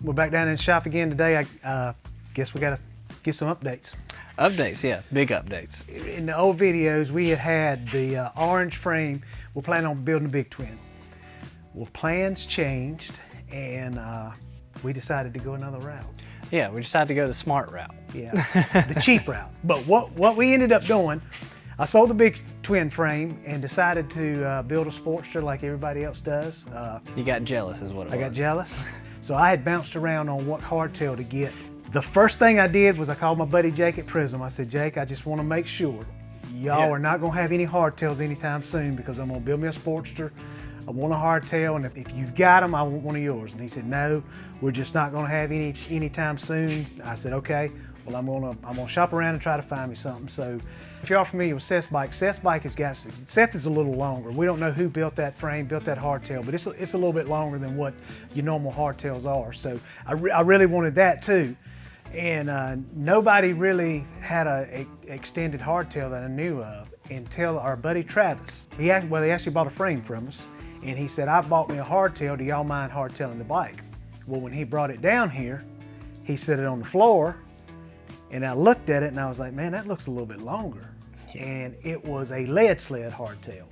We're back down in the shop again today. I guess we got to give some updates. Updates, yeah, big updates. In the old videos, we had the orange frame. We're planning on building a big twin. Well, plans changed, and we decided to go another route. Yeah, we decided to go the smart route. Yeah, the cheap route. But what we ended up doing, I sold the big twin frame and decided to build a Sportster like everybody else does. You got jealous is what it was. I got jealous. So I had bounced around on what hardtail to get. The first thing I did was I called my buddy Jake at Prism. I said, Jake, I just want to make sure y'all are not going to have any hardtails anytime soon because I'm going to build me a Sportster. I want a hardtail, and if you've got them, I want one of yours. And he said, no, we're just not going to have any anytime soon. I said, okay. Well, I'm gonna shop around and try to find me something. So, if y'all familiar with Seth's bike has got, Seth is a little longer. We don't know who built that frame, built that hardtail, but it's a little bit longer than what your normal hardtails are. So, I really wanted that too. And nobody really had a extended hardtail that I knew of until our buddy Travis. He actually bought a frame from us, and he said, I bought me a hardtail. Do y'all mind hardtailing the bike? Well, when he brought it down here, he set it on the floor. And I looked at it and I was like, man, that looks a little bit longer. And it was a Led Sled hardtail,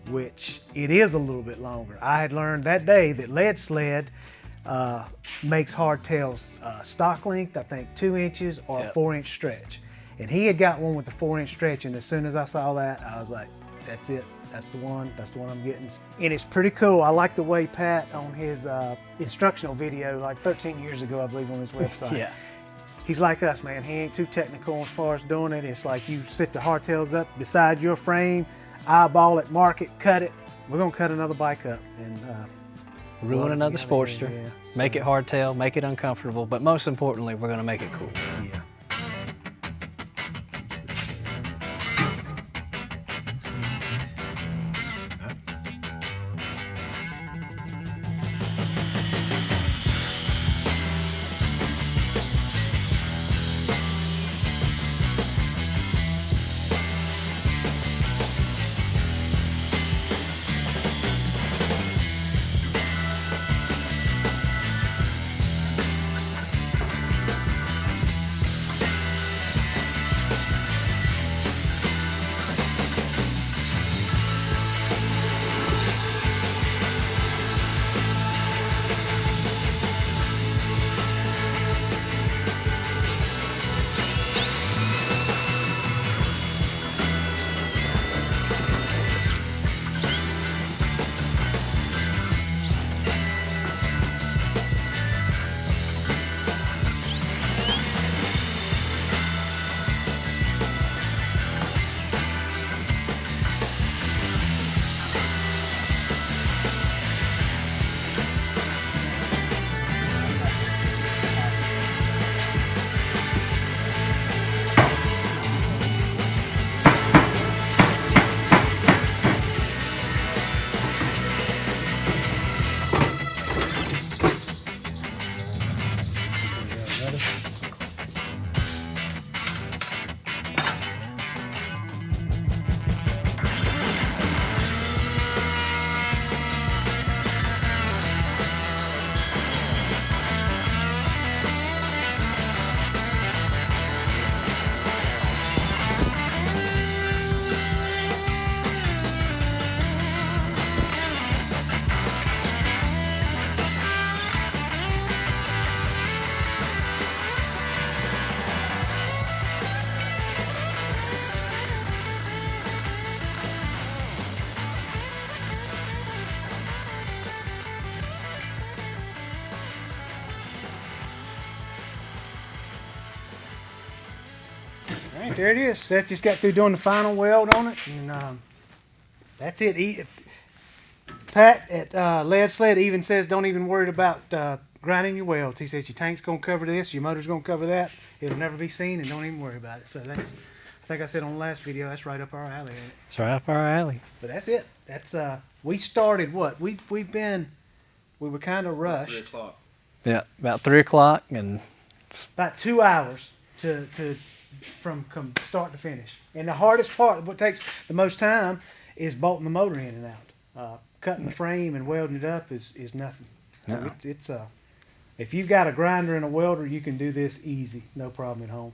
which it is a little bit longer. I had learned that day that Led Sled makes hardtails stock length, I think 2 inches or a 4-inch stretch. And he had got one with the 4-inch stretch, and as soon as I saw that, I was like, that's it. That's the one I'm getting. And it's pretty cool. I like the way Pat on his instructional video, like 13 years ago, I believe, on his website. Yeah. He's like us, man. He ain't too technical as far as doing it. It's like you sit the hardtails up beside your frame, eyeball it, mark it, cut it. We're gonna cut another bike up and ruin another Sportster. Yeah. Make it hardtail, make it uncomfortable, but most importantly, we're gonna make it cool. Yeah. All right, there it is. Seth just got through doing the final weld on it, and that's it. Pat at Led Sled even says don't even worry about grinding your welds. He says your tank's going to cover this, your motor's going to cover that. It'll never be seen, and don't even worry about it. So that's, I think I said on the last video, that's right up our alley. It's right up our alley. But that's it. That's we started what? We were kind of rushed. 3 o'clock. Yeah, about 3 o'clock and About 2 hours from start to finish. And the hardest part, what takes the most time, is bolting the motor in and out. Cutting the frame and welding it up is nothing. So No. it's If you've got a grinder and a welder, you can do this easy, no problem at home.